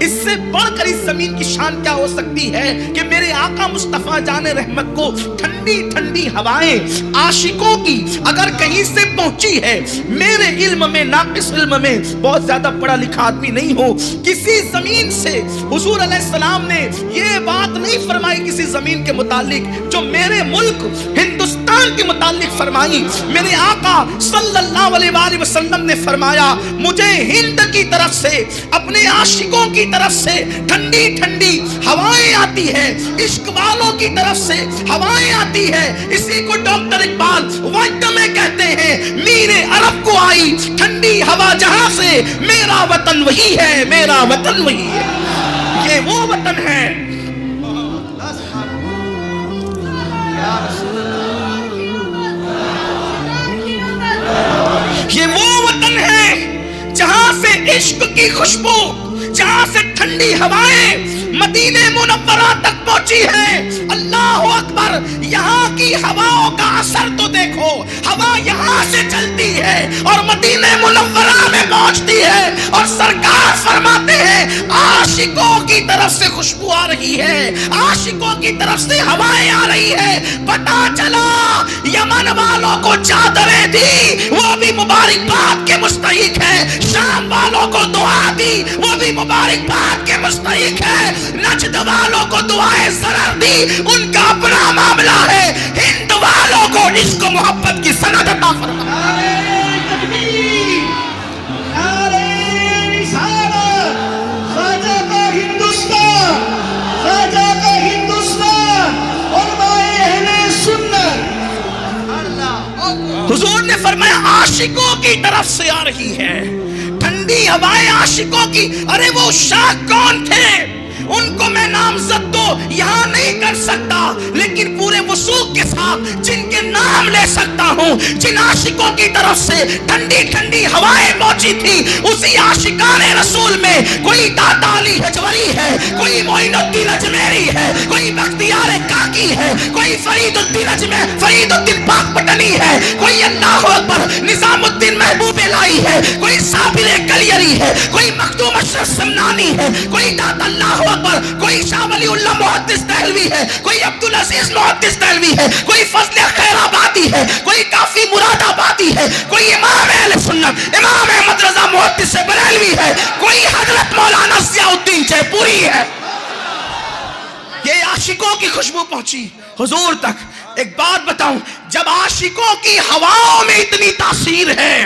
इससे बढ़कर इस जमीन की शान क्या हो सकती है कि मेरे आका मुस्तफा जाने रहमत को ठंडी ठंडी हवाएं आशिकों की अगर कहीं से पहुंची है। मेरे इल्म में, नाकिस इल्म में, बहुत ज्यादा पढ़ा लिखा आदमी नहीं हो, किसी जमीन से हुजूर अलैहिस्सलाम ने ये बात नहीं फरमाई किसी जमीन के मुतालिक जो मेरे मुल्क हिंदुस्तान के मुतालिक फरमाई। मेरे आका सल्लल्लाहु अलैहि वसल्लम ने फरमाया, मुझे हिंद की तरफ से, अपने आशिकों की तरफ से ठंडी ठंडी हवाएं आती है, इश्क वालों की तरफ से हवाएं आती है। इसी को डॉक्टर इकबाल वाक्य में कहते हैं, मीरे अरब को आई ठंडी हवा जहां से, मेरा वतन वही है, मेरा वतन वही है। ये वो वतन है, ये वो वतन है जहां से इश्क की खुशबू, जहां से ठंडी हवाएं मदीने मुनव्वरा तक पहुंची है। अल्लाह अकबर, यहाँ की हवाओं का असर तो देखो, हवा यहाँ से चलती है और मदीने मुनव्वरा में पहुंचती है और सरकार फरमाते हैं आशिकों की तरफ से खुशबू आ रही है, आशिकों की तरफ से हवाएं आ रही है। पता चला यमन वालों को चादरें दी, वो भी मुबारकबाद के मुस्तहिक है। शाम वालों को दुआ दी, वो भी मुबारकबाद के मुस्तहिक है। नजद वालों को दुआएं ज़रर दी, उनका अपना मामला है। हिंद वालों को इश्क मोहब्बत की सनद अता फरमाए। हुजूर ने फरमाया आशिकों की तरफ से आ रही है ठंडी हवाएं, आशिकों की। अरे वो शाह कौन थे, उनको मैं नामज़द तो यहाँ नहीं कर सकता, लेकिन पूरे वसूख के साथ जिनके नाम ले सकता हूँ, जिन आशिकों की तरफ से ठंडी ठंडी हवाएं पहुंची थी, उसी आशिकाने रसूल में कोई दाता अली हजवरी है, कोई मोइनुद्दीन अजमेरी है, कोई बख्तियार काकी है, कोई फरीदुद्दीन पाकपटनी है, कोई अल्लाहु अकबर निजामुद्दीन महबूब लाई है, कोई साबिर कलियरी है, कोई मखदूम अशरफ समनानी है, कोई दाता अल्लाहु अकबर, कोई शाह वलीउल्लाह मुहद्दिस दहलवी है, कोई अब्दुल अजीज मुहद्दिस दहलवी है, कोई फजल खैराबादी है, कोई काफी मुरादाबादी है, कोई इमाम अहले सुन्नत इमाम अहमद रजा मुहद्दिस बरेलवी है, कोई हजरत मौलाना ज़ियाउद्दीन जयपुरी है। ये आशिकों की खुशबू पहुंची हुजूर तक। एक बात बताऊं, जब आशिकों की हवाओं में इतनी तासीर है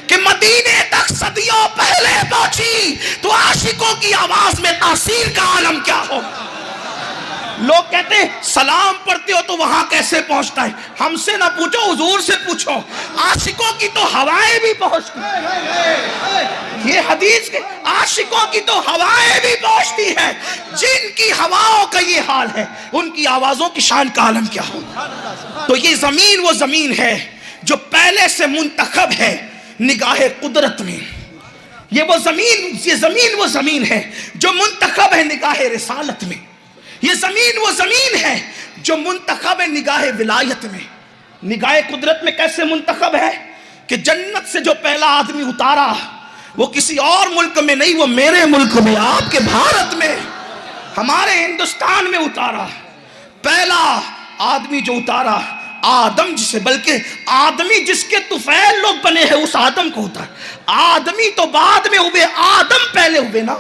कि मदीने तक सदियों पहले पहुंची, तो आशिकों की आवाज में तासीर का आलम क्या होगा। लोग कहते हैं सलाम पढ़ते हो तो वहां कैसे पहुंचता है, हमसे ना पूछो, हुजूर से पूछो। आशिकों की तो हवाएं भी पहुंचती है, ये हदीस के आशिकों की तो हवाएं भी पहुंचती है। जिनकी हवाओं का ये हाल है, उनकी आवाजों की शान का आलम क्या होगा। तो ये जमीन वो जमीन है जो पहले से मुंतखब है निगाहे कुदरत में। ये जमीन वो जमीन है जो मुंतखब है निगाहे रिसालत में। ये जमीन वो जमीन है जो मुंतखब है निगाहे विलायत में। निगाहे कुदरत में कैसे मुंतखब है कि जन्नत से जो पहला आदमी उतारा वो किसी और मुल्क में नहीं, वो मेरे मुल्क में, आपके भारत में, हमारे हिंदुस्तान में उतारा। पहला आदमी जो उतारा आदम, जिसे बल्कि आदमी जिसके तुफैल लोग बने हैं उस आदम को उतारा। आदमी तो बाद में हुए, आदम पहले हुए ना।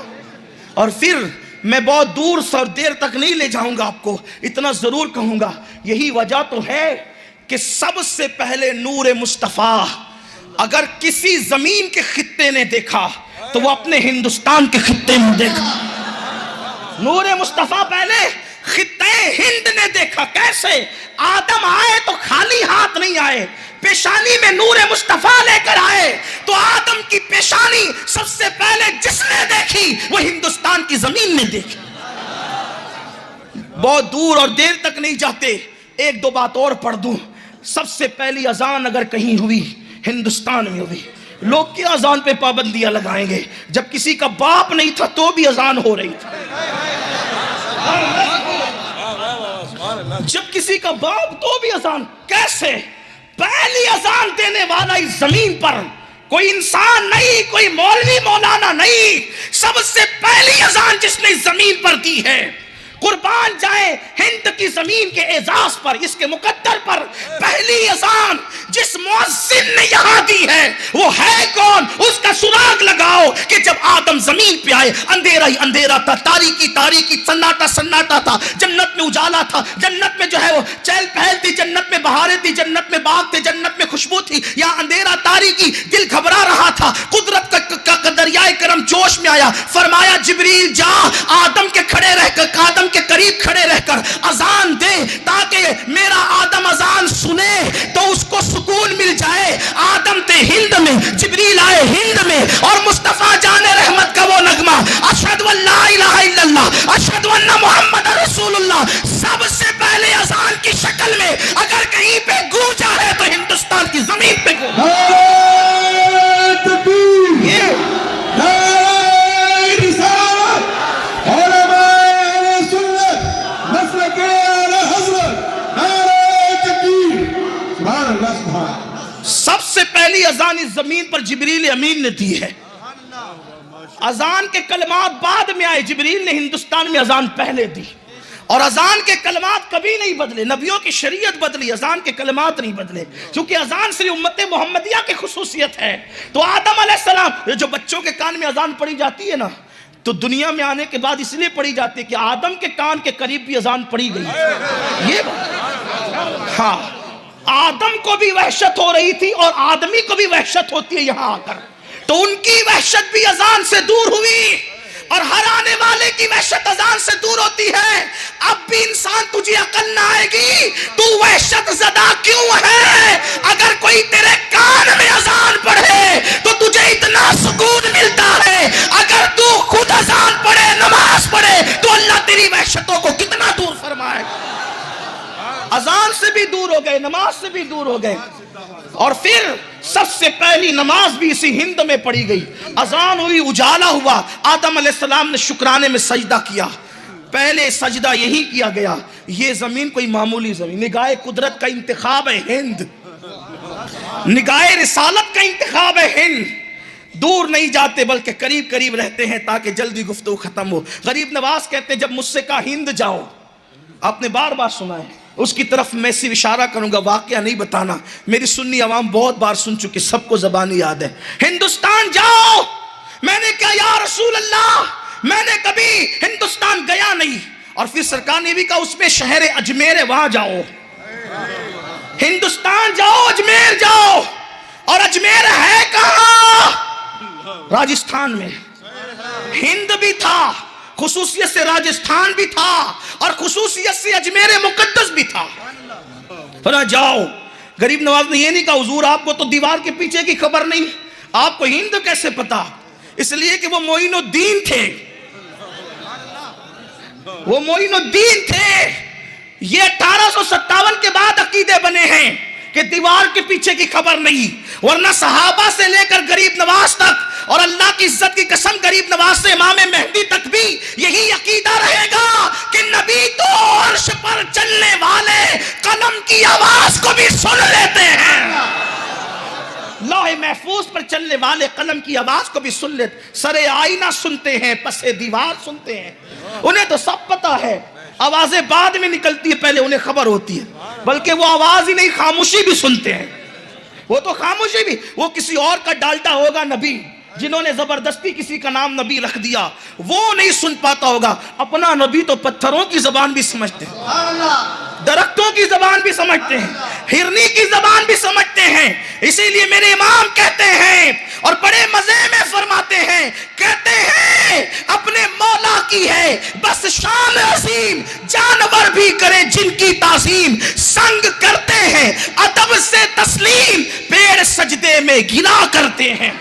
और फिर मैं बहुत दूर से और देर तक नहीं ले जाऊंगा आपको, इतना जरूर कहूंगा, यही वजह तो है कि सबसे पहले नूर मुस्तफा अगर किसी जमीन के खित्ते ने देखा तो वो अपने हिंदुस्तान के खित्ते में देखा। नूर मुस्तफा पहले खित्ते हिंद ने देखा। कैसे? आदम आए तो खाली हाथ नहीं आए, पेशानी में नूरे मुस्तफा लेकर आए। तो आदम की पेशानी सबसे पहले जिसने देखी वो हिंदुस्तान की जमीन ने देखी। बहुत दूर और देर तक नहीं जाते, एक दो बात और पढ़ दूं। सबसे पहली अजान अगर कहीं हुई हिंदुस्तान में हुई। लोग क्या अजान पे पाबंदियां लगाएंगे, जब किसी का बाप नहीं था तो भी अजान हो रही थी। जब किसी का बाप तो भी अजान। कैसे? पहली अजान देने वाला इस जमीन पर कोई इंसान नहीं, कोई मौलवी मौलाना नहीं, सबसे पहली अजान जिसने जमीन पर दी है, कुर्बान जाए हिंद की जमीन के एजाज पर, इसके मुकद्दर पर पहली अजान जिस मुअज्जिन ने यहां दी है वो है कौन? उसका सुराग लगाओ कि जब आदम जमीन पे आए अंधेरा ही अंधेरा था, तारीकी तारीकी, सन्नाटा सन्नाटा था, जन्नत में उजाला था, जन्नत में जो है वो चहल पहल थी, जन्नत में बहारें थी, जन्नत में बाग थे, जन्नत में खुशबू थी, यहाँ अंधेरा तारीकी, दिल घबरा रहा था। कुदरत का दरियाए करम जोश में आया, फरमाया जिब्रील जा आदम के खड़े रहकर, आदम के करीब खड़े रहकर अजान दे ताकि मेरा आदम अजान सुने तो उसको सुकून मिल जाए। आदम थे हिंद में, जिब्रील आए हिंद में, और मुस्तफा जाने रहमत का वो नगमा अशहदु अल्ला इलाहा इल्लल्लाह अशहदु अन्ना मुहम्मद रसूलुल्लाह सबसे पहले अजान की शक्ल में अगर कहीं पे गूंजा है तो हिंदुस्तान की जमीन पे गूंजा। सबसे पहली अजान इस जमीन पर जिब्रील अमीन ने दी है। अजान के कलमात बाद में आए, जिब्रील ने हिंदुस्तान में अजान पहले दी, और अजान के कलमात कभी नहीं बदले। नबियों की शरीयत बदली, अजान के कलमात नहीं बदले, क्योंकि अजान सिर्फ उम्मत मोहम्मदिया की खुसूसियत है। तो आदम अलैहिस्सलाम, जो बच्चों के कान में अजान पड़ी जाती है ना, तो दुनिया में आने के बाद इसलिए पड़ी जाती है कि आदम के कान के करीब भी अजान पड़ी गई। ये बात, हाँ, आदम को भी वहशत हो रही थी और आदमी को भी वहशत होती है यहां आकर, तो उनकी वहशत भी अजान से दूर हुई, और हर आने वाले की वहशत अजान से दूर होती है। अब भी इंसान तुझे अकल ना आएगी, तू वहशत ज़दा क्यों है? अगर कोई तेरे कान में अजान पढ़े तो तुझे इतना सुकून मिलता है, अगर तू खुद अजान पढ़े, नमाज पढ़े, तो अल्लाह तेरी वहशतों को कितना दूर फरमाएगा। अजान से भी दूर हो गए, नमाज से भी दूर हो गए, और फिर सबसे पहली नमाज भी इसी हिंद में पढ़ी गई। अजान हुई, उजाला हुआ, आदम अलैहिस्सलाम ने शुक्राने में सजदा किया। पहले सजदा यही किया गया। ये जमीन कोई मामूली जमीन, निगाहे कुदरत का इंतखाब है हिंद, निगाहे रिसालत का इंतखाब है हिंद। दूर नहीं जाते बल्कि करीब करीब रहते हैं ताकि जल्दी गुफ्तगू खत्म हो। गरीब नवाज कहते हैं जब मुझसे कहा हिंद जाओ, आपने बार बार सुना है, उसकी तरफ मैं सिर्फ इशारा करूंगा, वाकया नहीं बताना। मेरी सुन्नी आवाम बहुत बार सुन चुकी, सबको ज़बानी याद है। हिंदुस्तान जाओ, मैंने क्या या रसूल अल्लाह, मैंने कभी हिंदुस्तान गया नहीं। और फिर सरकार ने भी कहा उसमें शहर अजमेर है, वहां जाओ। हिंदुस्तान जाओ, अजमेर जाओ, और अजमेर है कहां? राजस्थान में। हिंद भी था, खुसूसियत से राजस्थान भी था, और खुसूसियत से अजमेर मुकद्दस भी था। फिर जाओ। गरीब नवाज ने ये नहीं कहा हुजूर आपको तो दीवार के पीछे की खबर नहीं, आपको हिंद कैसे पता? इसलिए कि वो मोइनुद्दीन थे, वो मोइनुद्दीन थे। ये 1857 के बाद अकीदे बने हैं कि दीवार के पीछे की खबर नहीं, वरना सहाबा से लेकर गरीब नवाज तक, और अल्लाह की इज्जत की कसम गरीब नवाज से इमाम मेहदी तक भी यही अकीदा रहेगा कि नबी तो अर्श पर चलने वाले कलम की आवाज को भी सुन लेते हैं, लौहे महफूज पर चलने वाले कलम की आवाज को भी सुन लेते। सरे आईना सुनते हैं, पसे दीवार सुनते हैं। उन्हें तो सब पता है, आवाजें बाद में निकलती है, पहले उन्हें खबर होती है। बल्कि वो आवाज ही नहीं, खामोशी भी सुनते हैं। वो तो खामोशी भी, वो किसी और का डालता होगा नबी, जिन्होंने जबरदस्ती किसी का नाम नबी रख दिया, वो नहीं सुन पाता होगा। अपना नबी तो पत्थरों की जबान भी समझते हैं, दरख्तों की जबान भी समझते हैं, हिरनी की जबान भी समझते हैं। इसीलिए मेरे इमाम कहते हैं और बड़े मजे में फरमाते हैं, कहते हैं अपने मौला की है बस शान अजीम, जानवर भी करे जिनकी ताजीम, संग करते हैं अदब से तस्लीम, पेड़ सजदे में गिला करते हैं।